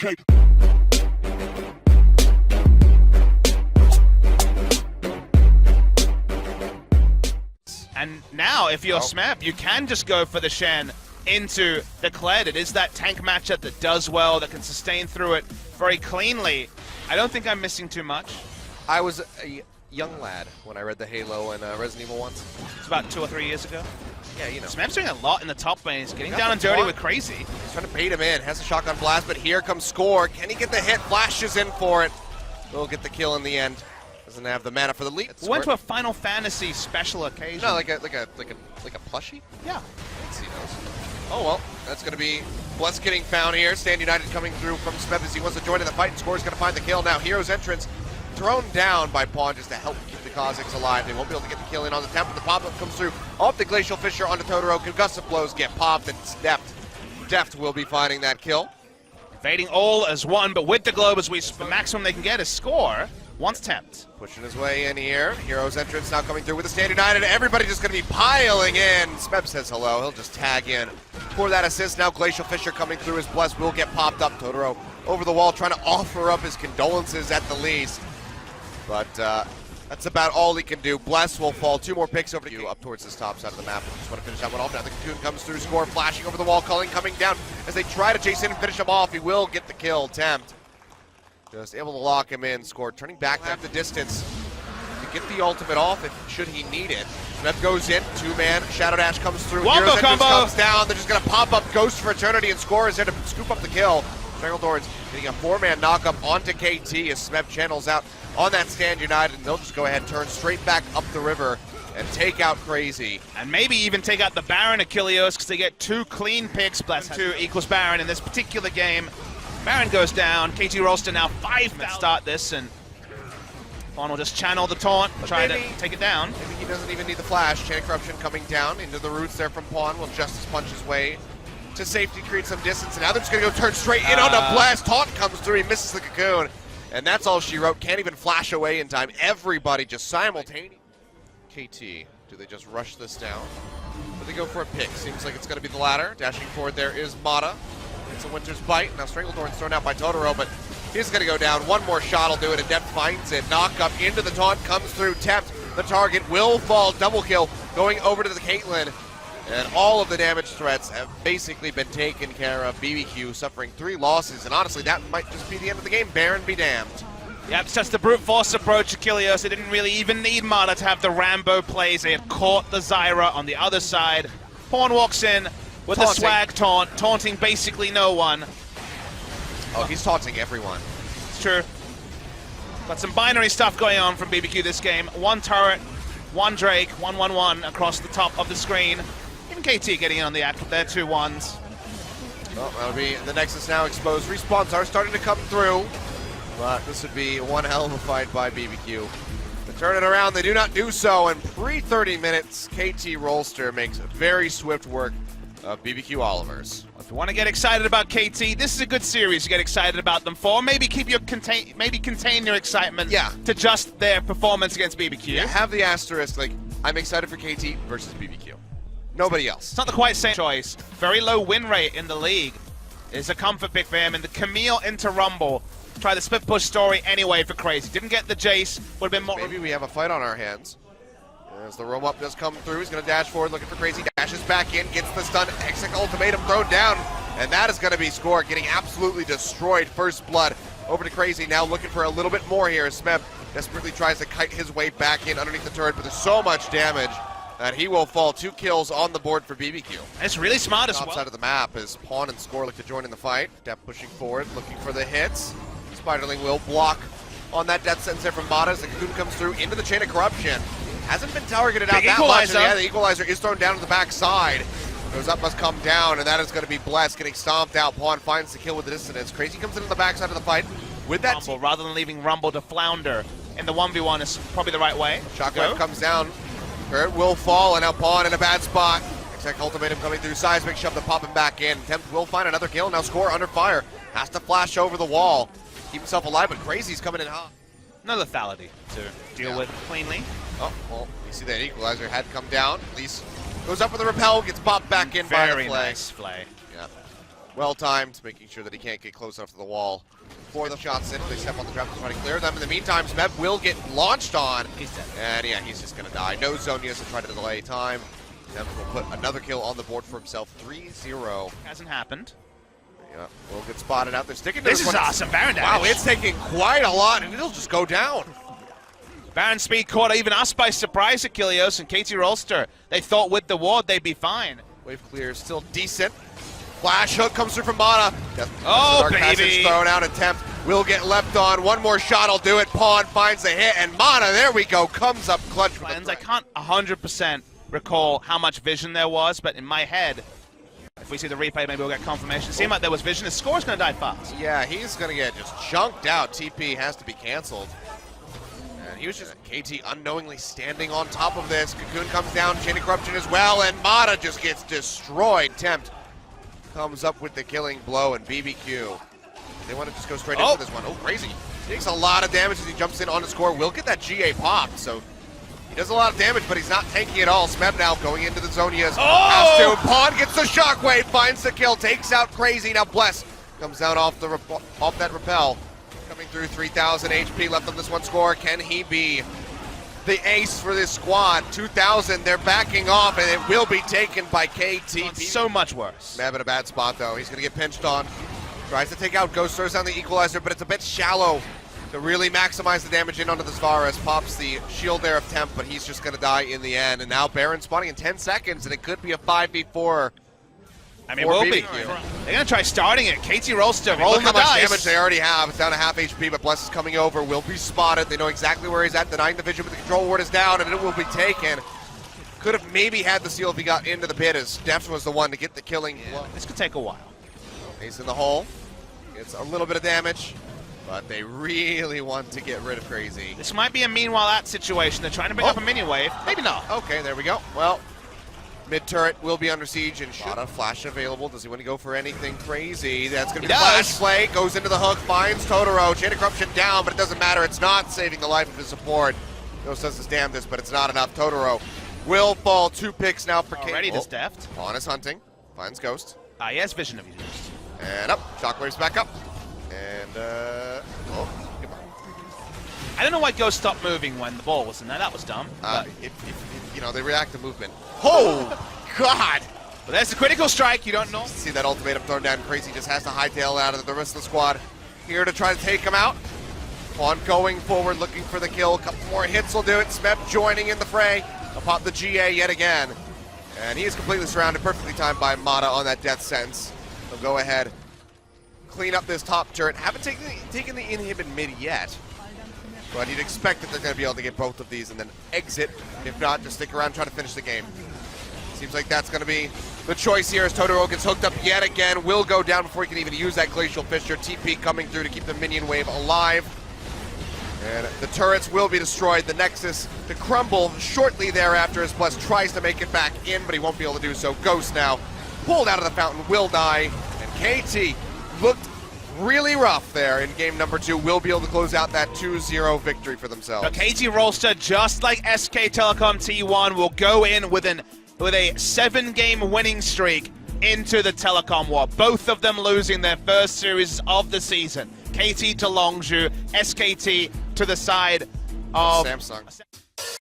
LCK. And now, if you're Smep, you can just go for the Shen into the Kled. It is that tank matchup that does well, that can sustain through it very cleanly. I don't think I'm missing too much. I was a young lad when I read the Halo and Resident Evil once. It's about 2 or 3 years ago. Yeah, you know. Smep's doing a lot in the top lane. He's getting down and dirty with Crazy. He's trying to bait him in. Has a shotgun blast, but here comes Score. Can he get the hit? Flashes in for it. Will get the kill in the end. Doesn't have the mana for the lead. We went to a Final Fantasy special occasion. No, like a plushie? Yeah. Let's see those. Oh well, that's going to be Bless getting found here. Stand United coming through from Smep as he wants to join in the fight, and Score's going to find the kill. Now Hero's entrance thrown down by Pawn just to help keep the Kazakhs alive. They won't be able to get the kill in on the temp, but the pop-up comes through off the Glacial Fissure onto Totoro. Concussive blows get popped, and Deft will be finding that kill. Fading all as one, but with the globe as the maximum they can get is Score once temped. Pushing his way in here. Hero's entrance now coming through with the Stand United. Everybody just going to be piling in. Smeb says hello. He'll just tag in for that assist. Now Glacial Fissure coming through. His Bless will get popped up. Totoro over the wall trying to offer up his condolences at the least. But that's about all he can do. Bless will fall. 2 more picks over to you up towards this top side of the map. Just want to finish that one off. Now the Cocoon comes through. Score flashing over the wall. Culling coming down as they try to chase in and finish him off. He will get the kill. Tempt. Just able to lock him in. Score turning back at the distance to get the ultimate off should he need it. Smith goes in. 2-man. Shadow Dash comes through. Wombo combo comes down. They're just going to pop up Ghost for Eternity, and Score is there to scoop up the kill. Strangledorn's getting a 4-man knockup onto KT as Smep channels out on that Stand United, and they'll just go ahead and turn straight back up the river and take out Crazy. And maybe even take out the Baron Achilleos because they get 2 clean picks. Bless 2 equals Baron in this particular game. Baron goes down. KT Rolster now 5 start this, and Pawn will just channel the taunt and try to take it down. Maybe he doesn't even need the flash. Chain of Corruption coming down into the roots there from Pawn. Will Justice punch his way to safety, create some distance, and now they're just going to go turn straight in on a blast. Taunt comes through. He misses the Cocoon, and that's all she wrote. Can't even flash away in time. Everybody just simultaneously. KT, do they just rush this down? Or they go for a pick? Seems like it's going to be the latter. Dashing forward there is Mata. It's a Winter's Bite. Now Strangledorn's thrown out by Totoro, but he's going to go down. One more shot will do it, and Depth finds it. Knock up into the taunt, comes through. Tempt. The target will fall. Double kill going over to the Caitlyn. And all of the damage threats have basically been taken care of. BBQ suffering 3 losses, and honestly, that might just be the end of the game. Baron be damned. Yep, it's just the brute force approach. Achilleos, they didn't really even need Mata to have the Rambo plays. They had caught the Zyra on the other side. Pawn walks in with a swag taunt, taunting basically no one. Oh, he's taunting everyone. It's true. Got some binary stuff going on from BBQ this game. 1 turret, 1 Drake, 1-1-1 across the top of the screen. Even KT getting in on the act with their 2 1s. Well, that'll be the Nexus now exposed. Respawns are starting to come through, but this would be one hell of a fight by BBQ. To turn it around, they do not do so, and pre-30 minutes, KT Rolster makes very swift work of BBQ Olivers. If you want to get excited about KT, this is a good series to get excited about them for. Maybe keep your contain your excitement to just their performance against BBQ. Yeah, have the asterisk, like, I'm excited for KT versus BBQ. Nobody else. It's not the quite same choice. Very low win rate in the league is a comfort pick for him. And the Camille into Rumble. Try the split push story anyway for Crazy. Didn't get the Jace. Would have been more. Maybe we have a fight on our hands. As the roam up does come through, he's going to dash forward looking for Crazy. Dashes back in, gets the stun. Exec ultimatum thrown down. And that is going to be Score getting absolutely destroyed. First blood over to Crazy. Now looking for a little bit more here as Smeb desperately tries to kite his way back in underneath the turret. But there's so much damage that he will fall. 2 kills on the board for BBQ. It's really smart as well. Top side of the map as Pawn and Score look to join in the fight. Depth pushing forward, looking for the hits. Spiderling will block on that death sentence there from Mata as the Cocoon comes through into the Chain of Corruption. Hasn't been targeted out that much. Yeah, the Equalizer is thrown down to the backside. Goes up, must come down, and that is going to be Bless getting stomped out. Pawn finds the kill with the dissonance. Crazy comes into the backside of the fight with that Rumble, rather than leaving Rumble to flounder in the 1v1 is probably the right way. Shockwave comes down. Turret will fall, and now Pawn in a bad spot. Exec ultimatum coming through. Seismic shove to pop him back in. Tempt will find another kill. Now Score under fire. Has to flash over the wall. Keep himself alive, but Crazy's coming in hot. No lethality to deal with cleanly. Oh, well, you see that Equalizer had come down. At least goes up with a repel, gets popped back in by the Very Flay. nice Flay. Yeah. Well timed, making sure that he can't get close enough to the wall. For the shots in, they step on the trap to try to clear them. In the meantime, Smeb will get launched on. He's dead. And yeah, he's just going to die. No Zonias to try to delay time. Smeb will put another kill on the board for himself. 3-0. Hasn't happened. Yeah, will get spotted out there. Sticking to This is one. awesome. Baron damage. Wow, it's taking quite a lot, and it'll just go down. Baron speed caught even us by surprise, Achilleos and KT Rolster. They thought with the ward they'd be fine. Wave clear, still decent. Flash hook comes through from Mana. Oh, Dark baby. Passage thrown out attempt. Will get left on. One more shot will do it. Pawn finds the hit, and Mana, there we go, comes up clutch with the I can't 100% recall how much vision there was, but in my head, if we see the replay, maybe we'll get confirmation. It seemed like there was vision. His score's going to die fast. Yeah, he's going to get just chunked out. TP has to be canceled. And he was just KT unknowingly standing on top of this. Cocoon comes down, Chain of Corruption as well, and Mana just gets destroyed. Tempt comes up with the killing blow, and BBQ. They want to just go straight into this one. Oh, crazy. Takes a lot of damage as he jumps in on the score. Will get that GA popped, so he does a lot of damage, but he's not tanking it all. Smeb now going into the Zonias. Has to. Pawn gets the shockwave, finds the kill, takes out Crazy. Now Bless comes down off that rappel. Coming through 3,000 HP left on this one score. Can he be the ace for this squad? 2,000, they're backing off, and it will be taken by KT. So much worse. Smeb in a bad spot, though. He's going to get pinched on. Tries to take out Ghost, throws down the equalizer, but it's a bit shallow to really maximize the damage in onto the Svares. Pops the shield there of Temp, but he's just going to die in the end. And now Baron spawning in 10 seconds, and it could be a 5v4. I mean, we'll be. They're going to try starting it. KT Rolster rolling the dice. Look how much damage they already have. It's down to half HP, but Bless is coming over. Will be spotted. They know exactly where he's at. Denying the vision, but the control ward is down, and it will be taken. Could have maybe had the seal if he got into the pit, as Deft was the one to get the killing. Yeah, this could take a while. He's in the hole. It's a little bit of damage, but they really want to get rid of Crazy. This might be a meanwhile at situation. They're trying to bring up a minion wave. Maybe not. Okay, there we go. Well, mid turret will be under siege, and shot a flash available. Does he want to go for anything crazy? That's going to be the flash play. Goes into the hook, finds Totoro. Chain of Corruption down, but it doesn't matter. It's not saving the life of his support. Ghost does his damnedest, but it's not enough. Totoro will fall. 2 picks now for KT. Already this Deft. Pawn is hunting. Finds Ghost. He has vision of his Ghost. And up. Shockwave's back up. And, goodbye. I don't know why Ghost stopped moving when the ball was in there. That was dumb. You know, they react to movement. Oh, God! But there's the critical strike. You don't know. See that ultimatum thrown down. Crazy just has to hightail out of the rest of the squad. Here to try to take him out. Pawn going forward, looking for the kill. A couple more hits will do it. Smeb joining in the fray. He'll pop the GA yet again. And he is completely surrounded, perfectly timed by Mata on that death sentence. He'll go ahead, clean up this top turret. Haven't taken the inhibit mid yet, but you'd expect that they're going to be able to get both of these and then exit. If not, just stick around and try to finish the game. Seems like that's going to be the choice here as Totoro gets hooked up yet again. Will go down before he can even use that Glacial Fissure. TP coming through to keep the minion wave alive. And the turrets will be destroyed. The Nexus to crumble shortly thereafter as Bless tries to make it back in, but he won't be able to do so. Ghost now pulled out of the fountain, will die. And KT looked really rough there in game number 2. Will be able to close out that 2-0 victory for themselves. Now, KT Rolster, just like SK Telecom T1, will go in with a 7-game winning streak into the Telecom War. Both of them losing their first series of the season. KT to Longzhu, SKT to the side of Samsung.